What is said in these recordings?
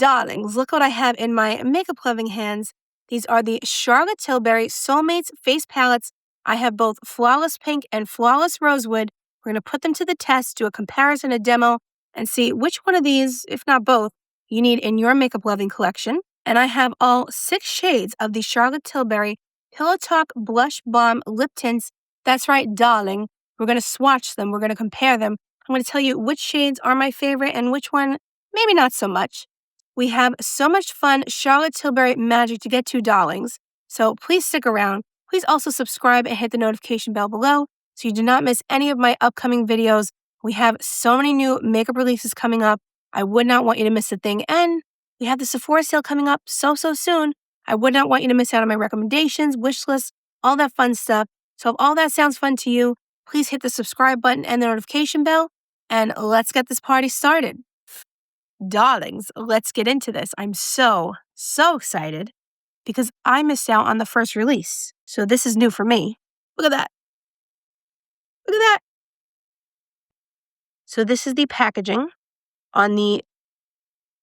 Darlings, look what I have in my makeup loving hands. These are the Charlotte Tilbury Soulmates Face Palettes. I have both Flawless Pink and Flawless Rosewood. We're going to put them to the test, do a comparison, a demo, and see which one of these, if not both, you need in your makeup loving collection. And I have all 6 shades of the Charlotte Tilbury Pillow Talk Blush Balm Lip Tints. That's right, darling. We're going to swatch them. We're going to compare them. I'm going to tell you which shades are my favorite and which one maybe not so much. We have so much fun Charlotte Tilbury magic to get to, darlings. So please stick around. Please also subscribe and hit the notification bell below so you do not miss any of my upcoming videos. We have so many new makeup releases coming up. I would not want you to miss a thing. And we have the Sephora sale coming up so soon. I would not want you to miss out on my recommendations, wish lists, all that fun stuff. So if all that sounds fun to you, please hit the subscribe button and the notification bell, and let's get this party started. Darlings, let's get into this. I'm so excited because I missed out on the first release. So this is new for me. Look at that. Look at that. So this is the packaging on the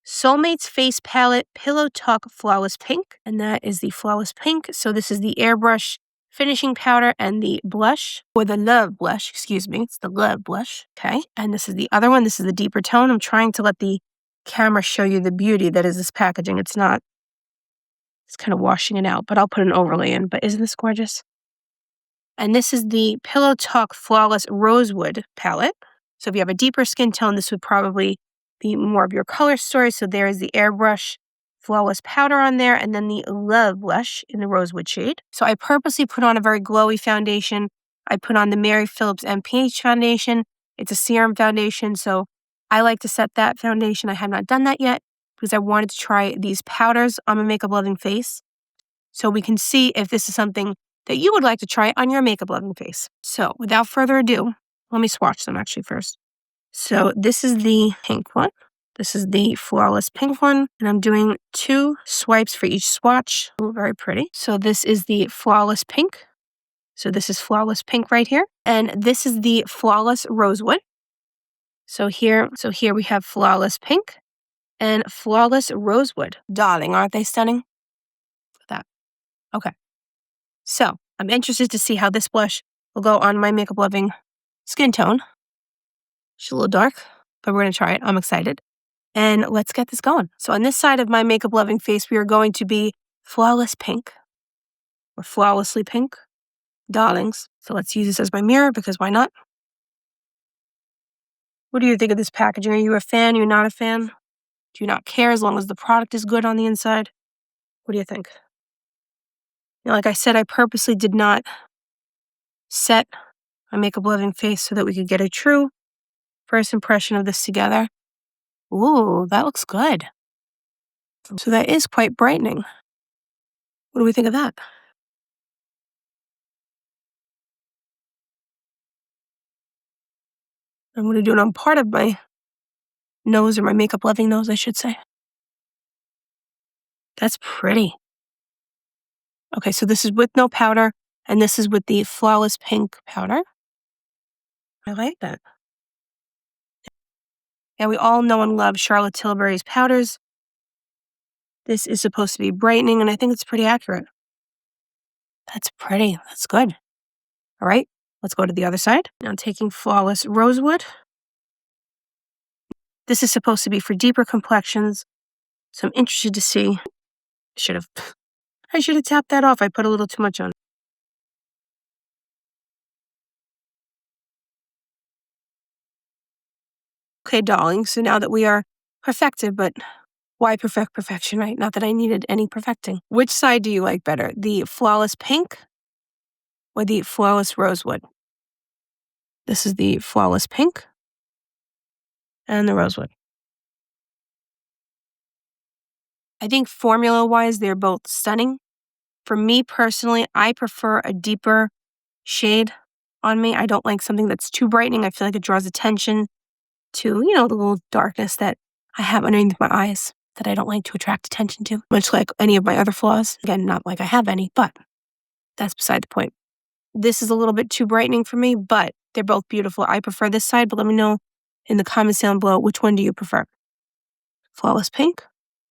Soulmates Face Palette Pillow Talk Flawless Pink. And that is the Flawless Pink. So this is the airbrush finishing powder and the blush, or the Love blush, excuse me. It's the Love blush. Okay. And this is the other one. This is the deeper tone. I'm trying to let the camera show you the beauty that is this packaging. It's kind of washing it out, but I'll put an overlay in. But isn't this gorgeous? And this is the Pillow Talk Flawless Rosewood palette. So if you have a deeper skin tone, this would probably be more of your color story. So there is the airbrush flawless powder on there, and then the Love blush in the Rosewood shade. So I purposely put on a very glowy foundation. I put on the Mary Phillips MPH foundation. It's a serum foundation, so I like to set that foundation. I have not done that yet because I wanted to try these powders on my makeup loving face so we can see if this is something that you would like to try on your makeup loving face. So without further ado, let me swatch them actually first. So this is the pink one. This is the Flawless Pink one. And I'm doing 2 swipes for each swatch. Ooh, very pretty. So this is the Flawless Pink. So this is Flawless Pink right here. And this is the Flawless Rosewood. So here we have Flawless Pink and Flawless Rosewood. Darling, aren't they stunning? Look at that. Okay. So I'm interested to see how this blush will go on my makeup loving skin tone. She's a little dark, but we're going to try it. I'm excited. And let's get this going. So on this side of my makeup loving face, we are going to be Flawless Pink or Flawlessly Pink. Darlings. So let's use this as my mirror because why not? What do you think of this packaging? Are you a fan? Are you not a fan? Do you not care as long as the product is good on the inside? What do you think? You know, like I said, I purposely did not set my makeup loving face so that we could get a true first impression of this together. Ooh, that looks good. So that is quite brightening. What do we think of that? I'm going to do it on part of my nose, or my makeup loving nose, I should say. That's pretty. Okay, so this is with no powder, and this is with the Flawless Pink powder. I like that. Yeah, we all know and love Charlotte Tilbury's powders. This is supposed to be brightening, and I think it's pretty accurate. That's pretty. That's good. All right, let's go to the other side. Now taking Flawless Rosewood. This is supposed to be for deeper complexions, so I'm interested to see. I should have tapped that off. I put a little too much on. Okay, darling, so now that we are perfected, but why perfect perfection, right? Not that I needed any perfecting. Which side do you like better, the Flawless Pink or the Flawless Rosewood? This is the Flawless Pink and the Rosewood. I think formula-wise, they're both stunning. For me personally, I prefer a deeper shade on me. I don't like something that's too brightening. I feel like it draws attention to, the little darkness that I have underneath my eyes that I don't like to attract attention to, much like any of my other flaws. Again, not like I have any, but that's beside the point. This is a little bit too brightening for me, but they're both beautiful. I prefer this side, but let me know in the comments down below, which one do you prefer? Flawless Pink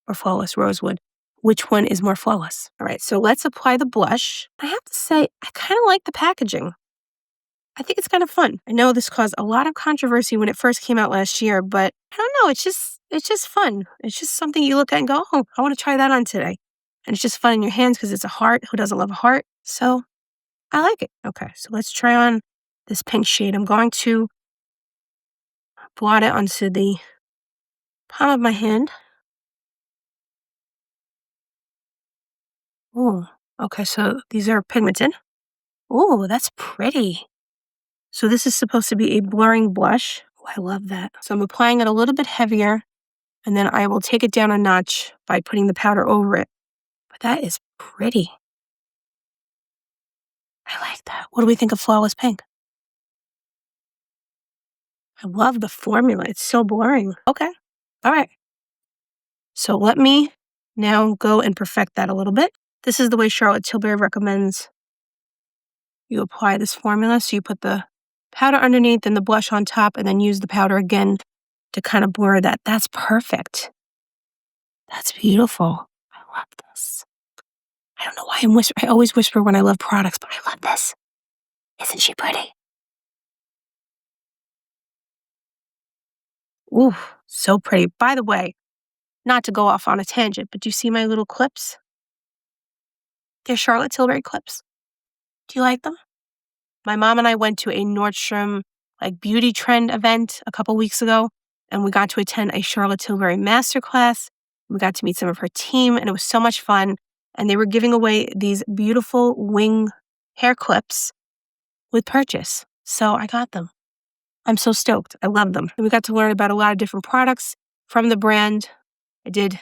or Flawless Rosewood. Which one is more flawless? All right, so let's apply the blush. I have to say, I kind of like the packaging. I think it's kind of fun. I know this caused a lot of controversy when it first came out last year, but I don't know, it's just fun. It's just something you look at and go, oh, I want to try that on today. And it's just fun in your hands because it's a heart. Who doesn't love a heart? So I like it. Okay, so let's try on this pink shade. I'm going to blot it onto the palm of my hand. Oh, okay, so these are pigmented. Oh, that's pretty. So this is supposed to be a blurring blush. Oh, I love that. So I'm applying it a little bit heavier, and then I will take it down a notch by putting the powder over it. But that is pretty. I like that. What do we think of Flawless Pink? I love the formula. It's so blurring. Okay. All right. So let me now go and perfect that a little bit. This is the way Charlotte Tilbury recommends you apply this formula. So you put the powder underneath and the blush on top, and then use the powder again to kind of blur that. That's perfect. That's beautiful. I love this. I don't know why I'm whispering. I always whisper when I love products, but I love this. Isn't she pretty? Ooh, so pretty. By the way, not to go off on a tangent, but do you see my little clips? They're Charlotte Tilbury clips. Do you like them? My mom and I went to a Nordstrom beauty trend event a couple weeks ago, and we got to attend a Charlotte Tilbury masterclass. We got to meet some of her team, and it was so much fun. And they were giving away these beautiful wing hair clips with purchase. So I got them. I'm so stoked. I love them. And we got to learn about a lot of different products from the brand. I did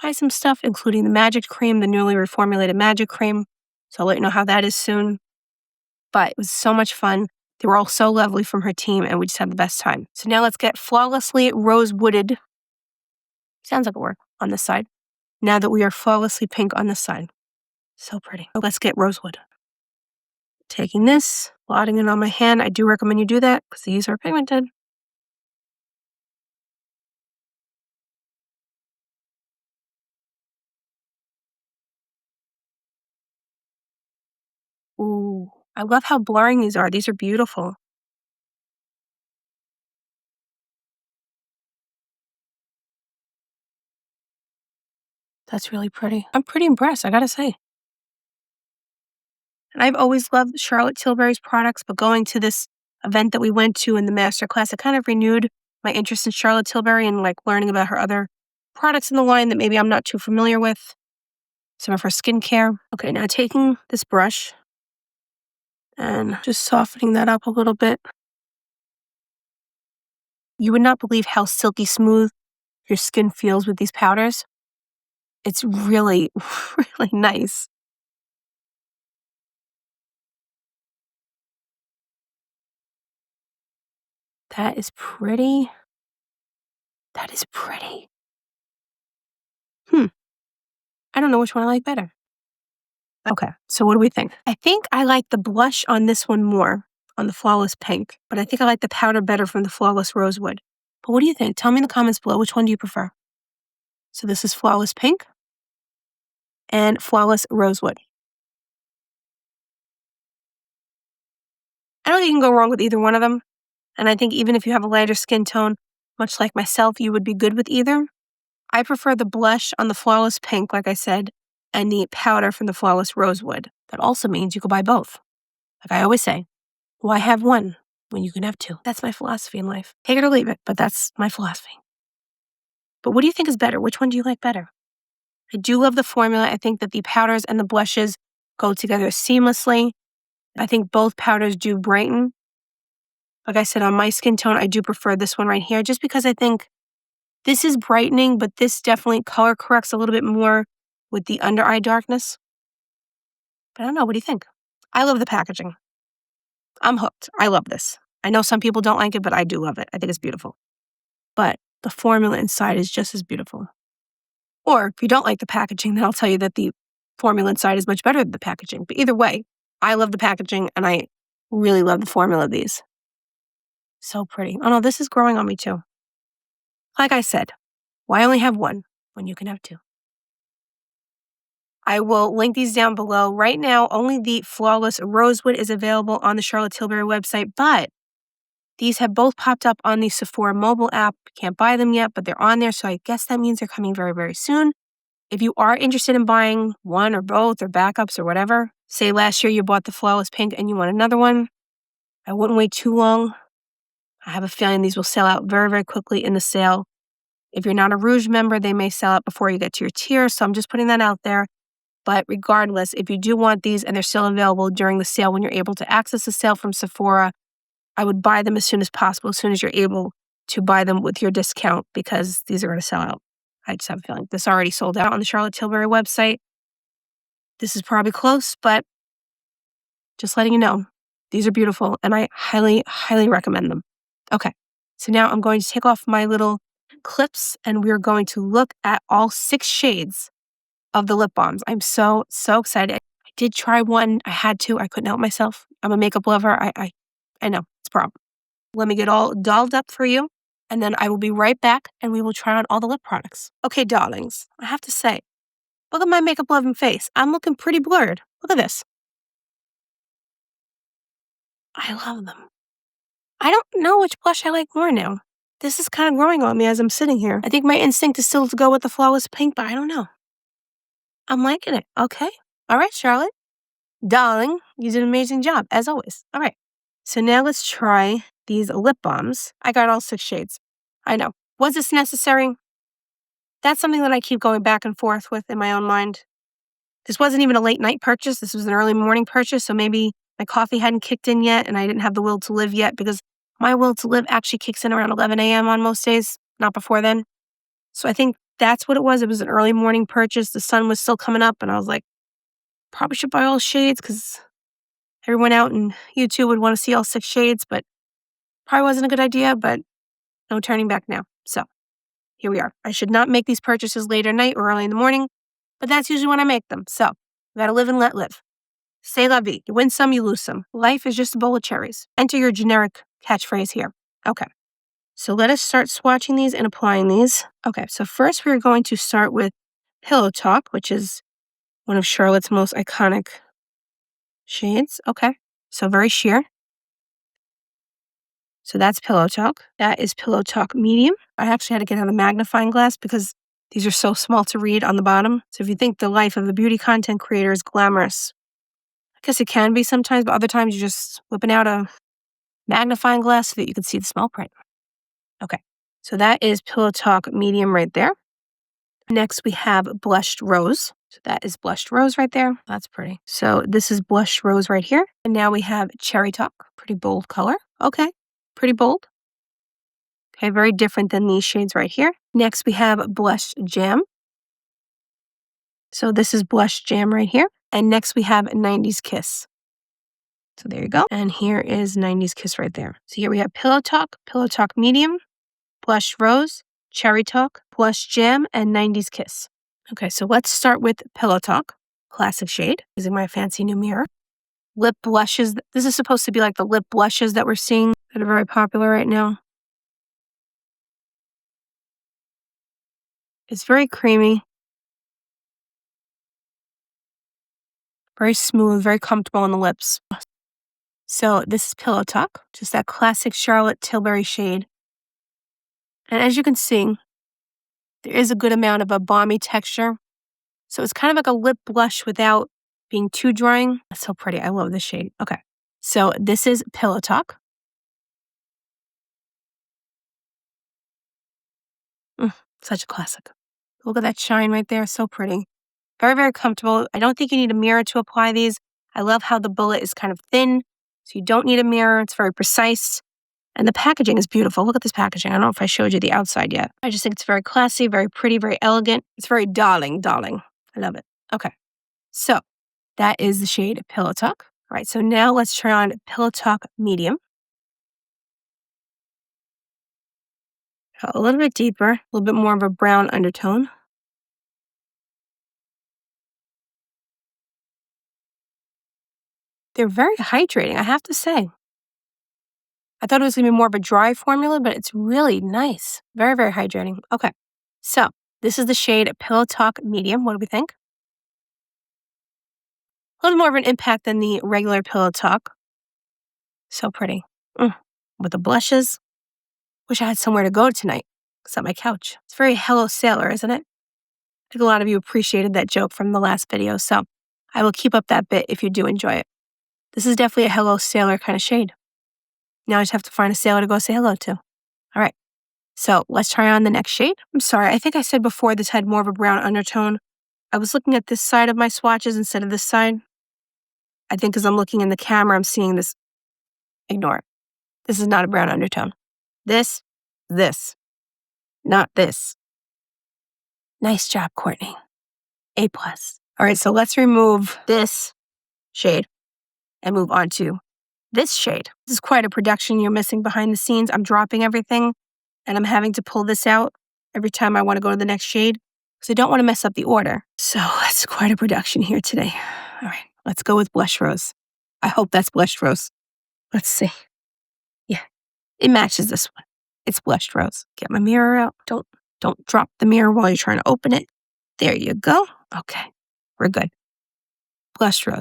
buy some stuff, including the Magic Cream, the newly reformulated Magic Cream. So I'll let you know how that is soon. But it was so much fun. They were all so lovely from her team, and we just had the best time. So now let's get Flawlessly Rosewooded. Sounds like a word on this side. Now that we are flawlessly pink on this side. So pretty. Let's get Rosewood. Taking this, blotting it on my hand. I do recommend you do that because these are pigmented. Ooh, I love how blurring these are. These are beautiful. That's really pretty. I'm pretty impressed, I gotta say. And I've always loved Charlotte Tilbury's products, but going to this event that we went to in the masterclass, it kind of renewed my interest in Charlotte Tilbury and learning about her other products in the line that maybe I'm not too familiar with. Some of her skincare. Okay, now taking this brush and just softening that up a little bit. You would not believe how silky smooth your skin feels with these powders. It's really, really nice. That is pretty. That is pretty. I don't know which one I like better. Okay, so what do we think? I think I like the blush on this one more, on the Flawless Pink, but I think I like the powder better from the Flawless Rosewood. But what do you think? Tell me in the comments below, which one do you prefer? So this is Flawless Pink and Flawless Rosewood. I don't think you can go wrong with either one of them. And I think even if you have a lighter skin tone, much like myself, you would be good with either. I prefer the blush on the Flawless Pink, like I said, and the powder from the Flawless Rosewood. That also means you could buy both. Like I always say, why have one when you can have two? That's my philosophy in life. Take it or leave it, but that's my philosophy. But what do you think is better? Which one do you like better? I do love the formula. I think that the powders and the blushes go together seamlessly. I think both powders do brighten. Like I said, on my skin tone, I do prefer this one right here just because I think this is brightening, but this definitely color corrects a little bit more with the under eye darkness. But I don't know. What do you think? I love the packaging. I'm hooked. I love this. I know some people don't like it, but I do love it. I think it's beautiful. But the formula inside is just as beautiful. Or if you don't like the packaging, then I'll tell you that the formula inside is much better than the packaging. But either way, I love the packaging and I really love the formula of these. So pretty. Oh no, this is growing on me too. Like I said, why only have one when you can have two. I will link these down below. Right now, only the Flawless Rosewood is available on the Charlotte Tilbury website, but these have both popped up on the Sephora mobile app. Can't buy them yet, but they're on there, so I guess that means they're coming very, very soon. If you are interested in buying one or both or backups or whatever, say last year you bought the Flawless Pink and you want another one, I wouldn't wait too long. I have a feeling these will sell out very, very quickly in the sale. If you're not a Rouge member, they may sell out before you get to your tier, so I'm just putting that out there. But regardless, if you do want these and they're still available during the sale when you're able to access the sale from Sephora, I would buy them as soon as possible, as soon as you're able to buy them with your discount, because these are going to sell out. I just have a feeling this already sold out on the Charlotte Tilbury website. This is probably close, but just letting you know, these are beautiful and I highly, highly recommend them. Okay, so now I'm going to take off my little clips and we're going to look at all 6 shades of the lip balms. I'm so, so excited. I did try one. I had to. I couldn't help myself. I'm a makeup lover. I know it's a problem. Let me get all dolled up for you, and then I will be right back, and we will try on all the lip products. Okay, darlings, I have to say, look at my makeup loving face. I'm looking pretty blurred. Look at this. I love them. I don't know which blush I like more now. This is kind of growing on me as I'm sitting here. I think my instinct is still to go with the Flawless Pink, but I don't know. I'm liking it. Okay. All right, Charlotte. Darling, you did an amazing job, as always. All right. So now let's try these lip balms. I got all 6 shades. I know. Was this necessary? That's something that I keep going back and forth with in my own mind. This wasn't even a late night purchase. This was an early morning purchase. So maybe my coffee hadn't kicked in yet and I didn't have the will to live yet, because my will to live actually kicks in around 11 a.m. on most days, not before then. So I think that's what it was. It was an early morning purchase. The sun was still coming up and I was like, probably should buy all shades because everyone out in YouTube would want to see all 6 shades, but probably wasn't a good idea, but no turning back now. So here we are. I should not make these purchases late at night or early in the morning, but that's usually when I make them. So we gotta live and let live. C'est la vie. You win some, you lose some. Life is just a bowl of cherries. Enter your generic catchphrase here. Okay. So let us start swatching these and applying these. Okay, so first we're going to start with Pillow Talk, which is one of Charlotte's most iconic shades. Okay, so very sheer. So that's Pillow Talk. That is Pillow Talk Medium. I actually had to get out a magnifying glass because these are so small to read on the bottom. So if you think the life of a beauty content creator is glamorous, I guess it can be sometimes, but other times you're just whipping out a magnifying glass so that you can see the small print. Okay, so that is Pillow Talk Medium right there. Next, we have Blushed Rose. So that is Blushed Rose right there. That's pretty. So this is Blushed Rose right here. And now we have Cherry Talk. Pretty bold color. Okay, pretty bold. Okay, very different than these shades right here. Next, we have Blush Jam. So this is Blush Jam right here. And next, we have 90s Kiss. So there you go. And here is 90s Kiss right there. So here we have Pillow Talk Medium, Blush Rose, Cherry Talk, Blush Jam, and 90s Kiss. Okay, so let's start with Pillow Talk, classic shade, using my fancy new mirror. Lip blushes. This is supposed to be like the lip blushes that we're seeing that are very popular right now. It's very creamy, very smooth, very comfortable on the lips. So this is Pillow Talk, just that classic Charlotte Tilbury shade. And as you can see, there is a good amount of a balmy texture. So it's kind of like a lip blush without being too drying. That's so pretty. I love this shade. Okay. So this is Pillow Talk. Such a classic. Look at that shine right there. So pretty. Very, very comfortable. I don't think you need a mirror to apply these. I love how the bullet is kind of thin, so you don't need a mirror. It's very precise. And the packaging is beautiful. Look at this packaging. I don't know if I showed you the outside yet. I just think it's very classy, very pretty, very elegant. It's very darling. I love it. Okay. So that is the shade Pillow Talk. All right, so now let's try on Pillow Talk Medium. A little bit deeper, a little bit more of a brown undertone. They're very hydrating, I have to say. I thought it was going to be more of a dry formula, but it's really nice. Very, very hydrating. Okay, so This is the shade Pillow Talk Medium. What do we think? A little more of an impact than the regular Pillow Talk. So pretty. With the blushes. Wish I had somewhere to go tonight. It's at my couch. It's very Hello Sailor, isn't it? I think a lot of you appreciated that joke from the last video, so I will keep up that bit if you do enjoy it. This is definitely a Hello Sailor kind of shade. Now I just have to find a sailor to go say hello to. All right, so let's try on the next shade. I'm sorry, I think I said before this had more of a brown undertone. I was looking at this side of my swatches instead of this side. I think because I'm looking in the camera, I'm seeing this. Ignore it. This is not a brown undertone. This, not this. Nice job, Courtney. A+. All right, so let's remove this shade and move on to this shade. This is quite a production you're missing behind the scenes. I'm dropping everything and I'm having to pull this out every time I want to go to the next shade because I don't want to mess up the order. So that's quite a production here today. All right, let's go with Blush Rose. I hope that's Blush Rose. Let's see. Yeah, it matches this one. It's Blush Rose. Get my mirror out. Don't drop the mirror while you're trying to open it. There you go. Okay, we're good. Blush Rose.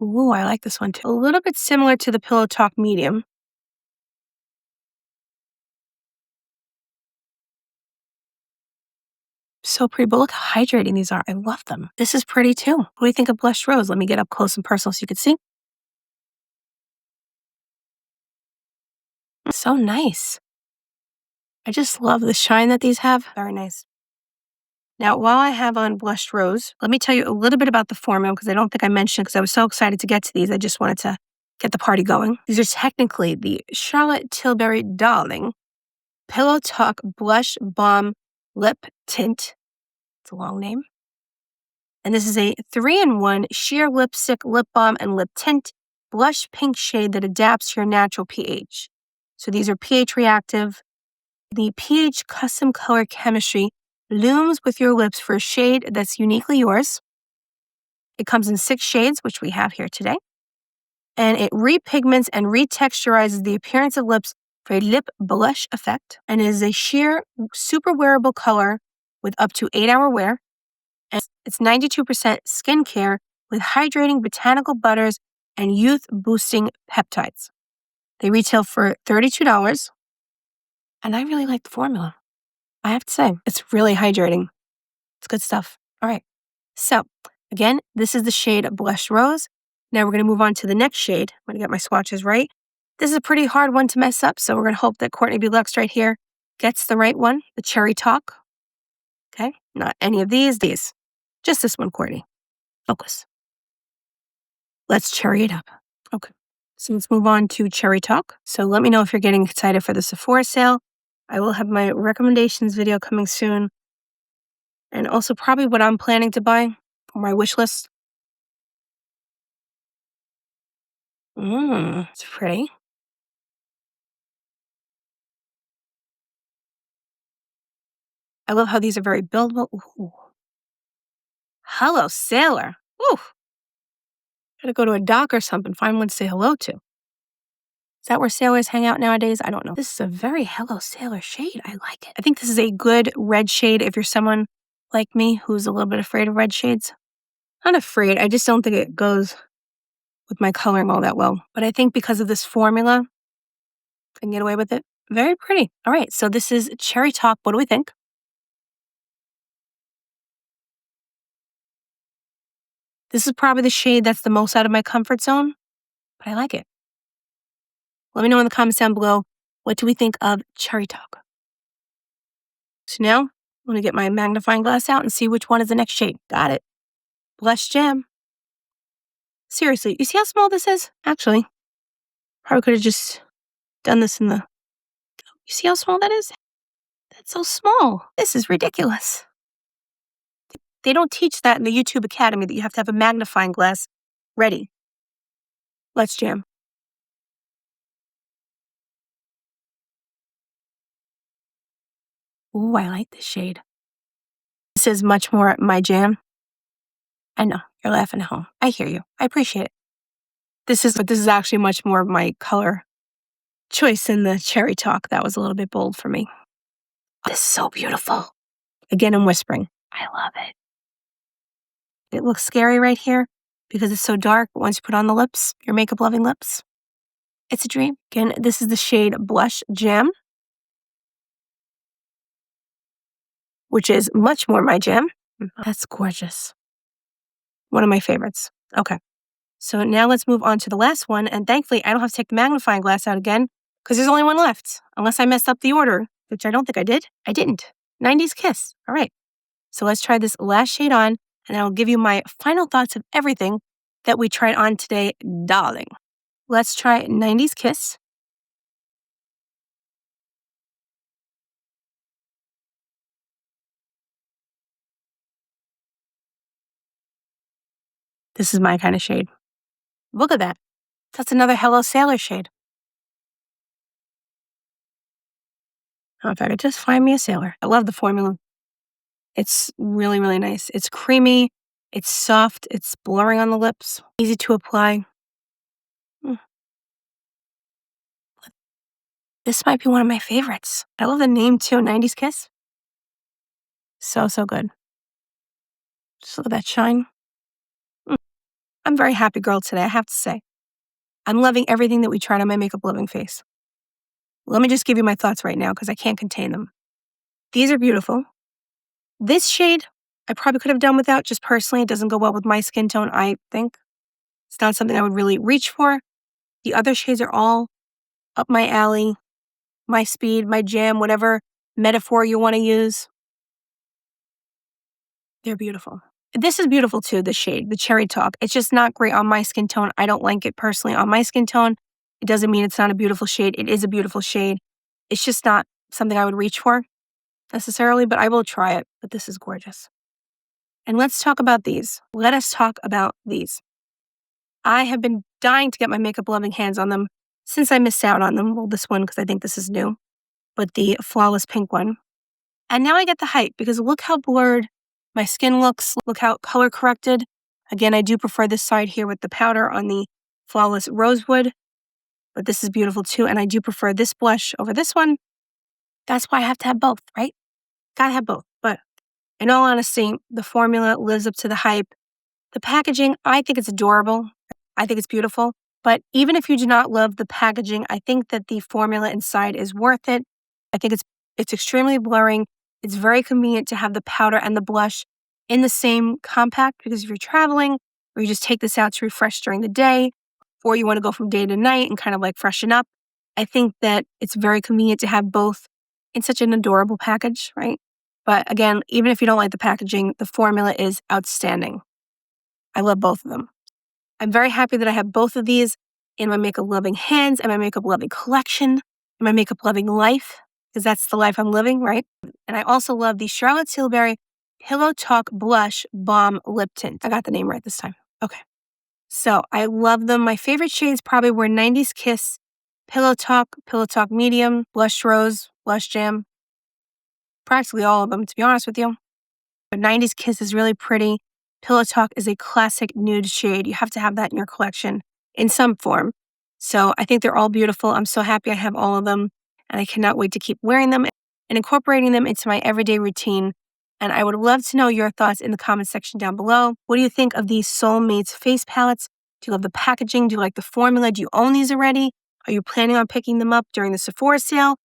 Ooh, I like this one too. A little bit similar to the Pillow Talk Medium. So pretty, but look how hydrating these are. I love them. This is pretty too. What do you think of Blush Rose? Let me get up close and personal so you can see. So nice. I just love the shine that these have. Very nice. Now, while I have on Blush Rose, let me tell you a little bit about the formula because I don't think I mentioned because I was so excited to get to these. I just wanted to get the party going. These are technically the Charlotte Tilbury Darling Pillow Talk Blush Balm Lip Tint. It's a long name. And this is a 3-in-1 sheer lipstick, lip balm, and lip tint blush pink shade that adapts to your natural pH. So these are pH reactive. The pH custom color chemistry looms with your lips for a shade that's uniquely yours. It comes in 6 shades, which we have here today. And it repigments and retexturizes the appearance of lips for a lip blush effect. And it is a sheer, super wearable color with up to 8-hour wear. And it's 92% skincare with hydrating botanical butters and youth-boosting peptides. They retail for $32. And I really like the formula. I have to say, it's really hydrating. It's good stuff. All right. So, again, this is the shade Blush Rose. Now we're going to move on to the next shade. I'm going to get my swatches right. This is a pretty hard one to mess up, so we're going to hope that Courtney B. Luxe right here gets the right one, the Cherry Talk. Okay? Not any of these. Just this one, Courtney. Focus. Let's cherry it up. Okay. So let's move on to Cherry Talk. So let me know if you're getting excited for the Sephora sale. I will have my recommendations video coming soon. And also probably what I'm planning to buy for my wish list. It's pretty. I love how these are very buildable. Ooh. Hello, Sailor. Ooh. Gotta go to a dock or something, find one to say hello to. Is that where sailors hang out nowadays? I don't know. This is a very Hello Sailor shade. I like it. I think this is a good red shade if you're someone like me who's a little bit afraid of red shades. Not afraid, I just don't think it goes with my coloring all that well. But I think because of this formula, I can get away with it. Very pretty. All right, so this is Cherry Talk. What do we think? This is probably the shade that's the most out of my comfort zone, but I like it. Let me know in the comments down below, what do we think of Cherry Talk? So now, I'm going to get my magnifying glass out and see which one is the next shade. Got it. Blush Jam. Seriously, you see how small this is? Actually, probably could have just done this in the... You see how small that is? That's so small. This is ridiculous. They don't teach that in the YouTube Academy that you have to have a magnifying glass ready. Let's jam. Ooh, I like this shade. This is much more my jam. I know, you're laughing at home. I hear you. I appreciate it. This is actually much more of my color choice than the Cherry Talk. That was a little bit bold for me. This is so beautiful. Again, I'm whispering. I love it. It looks scary right here because it's so dark, but once you put on the lips, your makeup loving lips, it's a dream. Again, this is the shade Blush Jam, which is much more my jam. That's gorgeous. One of my favorites. Okay. So now let's move on to the last one. And thankfully, I don't have to take the magnifying glass out again because there's only one left. Unless I messed up the order, which I don't think I did. I didn't. 90s Kiss. All right. So let's try this last shade on, and I'll give you my final thoughts of everything that we tried on today, darling. Let's try 90s Kiss. This is my kind of shade. Look at that. That's another Hello Sailor shade. Oh, if I could just find me a sailor. I love the formula. It's really, really nice. It's creamy. It's soft. It's blurring on the lips. Easy to apply. This might be one of my favorites. I love the name too, 90s Kiss. So, so good. Just look at that shine. I'm a very happy girl today, I have to say. I'm loving everything that we tried on my makeup loving face. Let me just give you my thoughts right now because I can't contain them. These are beautiful. This shade, I probably could have done without, just personally. It doesn't go well with my skin tone, I think. It's not something I would really reach for. The other shades are all up my alley, my speed, my jam, whatever metaphor you want to use. They're beautiful. This is beautiful too, the shade, the Cherry Talk. It's just not great on my skin tone. I don't like it personally on my skin tone. It doesn't mean it's not a beautiful shade. It is a beautiful shade. It's just not something I would reach for necessarily, but I will try it. But this is gorgeous. And let's talk about these. Let us talk about these. I have been dying to get my makeup loving hands on them since I missed out on them. Well, this one, because I think this is new, but the Flawless Pink one. And now I get the hype because look how blurred my skin looks. Look how color corrected. Again, I do prefer this side here with the powder on the Flawless Rosewood, but this is beautiful too. And I do prefer this blush over this one. That's why I have to have both, right? Gotta have both. But in all honesty, the formula lives up to the hype. The packaging, I think it's adorable. I think it's beautiful. But even if you do not love the packaging, I think that the formula inside is worth it. I think it's extremely blurring. It's very convenient to have the powder and the blush in the same compact because if you're traveling or you just take this out to refresh during the day or you want to go from day to night and kind of like freshen up, I think that it's very convenient to have both in such an adorable package, right? But again, even if you don't like the packaging, the formula is outstanding. I love both of them. I'm very happy that I have both of these in my makeup loving hands and my makeup loving collection and my makeup loving life because that's the life I'm living, right? And I also love the Charlotte Tilbury Pillow Talk Blush Balm Lip Tint. I got the name right this time. Okay. So I love them. My favorite shades probably were 90s Kiss, Pillow Talk Medium, Blush Rose, Blush Jam. Practically all of them, to be honest with you. But 90s Kiss is really pretty. Pillow Talk is a classic nude shade. You have to have that in your collection in some form. So I think they're all beautiful. I'm so happy I have all of them. And I cannot wait to keep wearing them and incorporating them into my everyday routine. And I would love to know your thoughts in the comment section down below. What do you think of these Soulmates face palettes? Do you love the packaging? Do you like the formula? Do you own these already? Are you planning on picking them up during the Sephora sale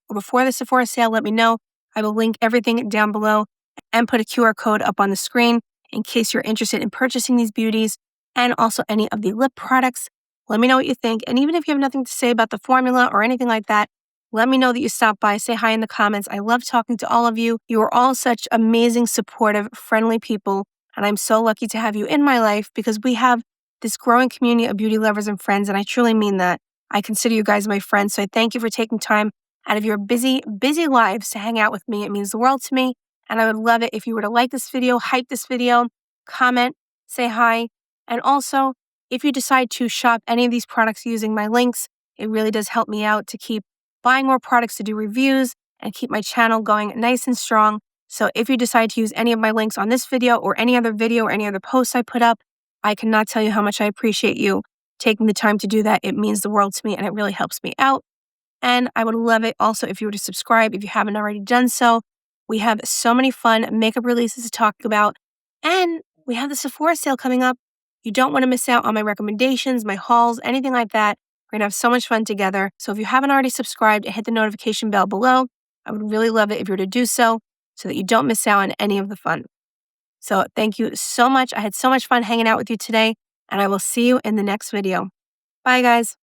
or before the Sephora sale? Let me know. I will link everything down below and put a QR code up on the screen in case you're interested in purchasing these beauties and also any of the lip products. Let me know what you think. And even if you have nothing to say about the formula or anything like that, let me know that you stopped by. Say hi in the comments. I love talking to all of you. You are all such amazing, supportive, friendly people. And I'm so lucky to have you in my life because we have this growing community of beauty lovers and friends. And I truly mean that. I consider you guys my friends. So I thank you for taking time out of your busy, busy lives to hang out with me. It means the world to me. And I would love it if you were to like this video, hype this video, comment, say hi. And also, if you decide to shop any of these products using my links, it really does help me out to keep buying more products to do reviews and keep my channel going nice and strong. So if you decide to use any of my links on this video or any other posts I put up, I cannot tell you how much I appreciate you. taking the time to do that. It means the world to me and it really helps me out. And I would love it also if you were to subscribe if you haven't already done so. We have so many fun makeup releases to talk about. And we have the Sephora sale coming up. You don't want to miss out on my recommendations, my hauls, anything like that. We're going to have so much fun together. So if you haven't already subscribed and hit the notification bell below, I would really love it if you were to do so that you don't miss out on any of the fun. So thank you so much. I had so much fun hanging out with you today, and I will see you in the next video. Bye, guys.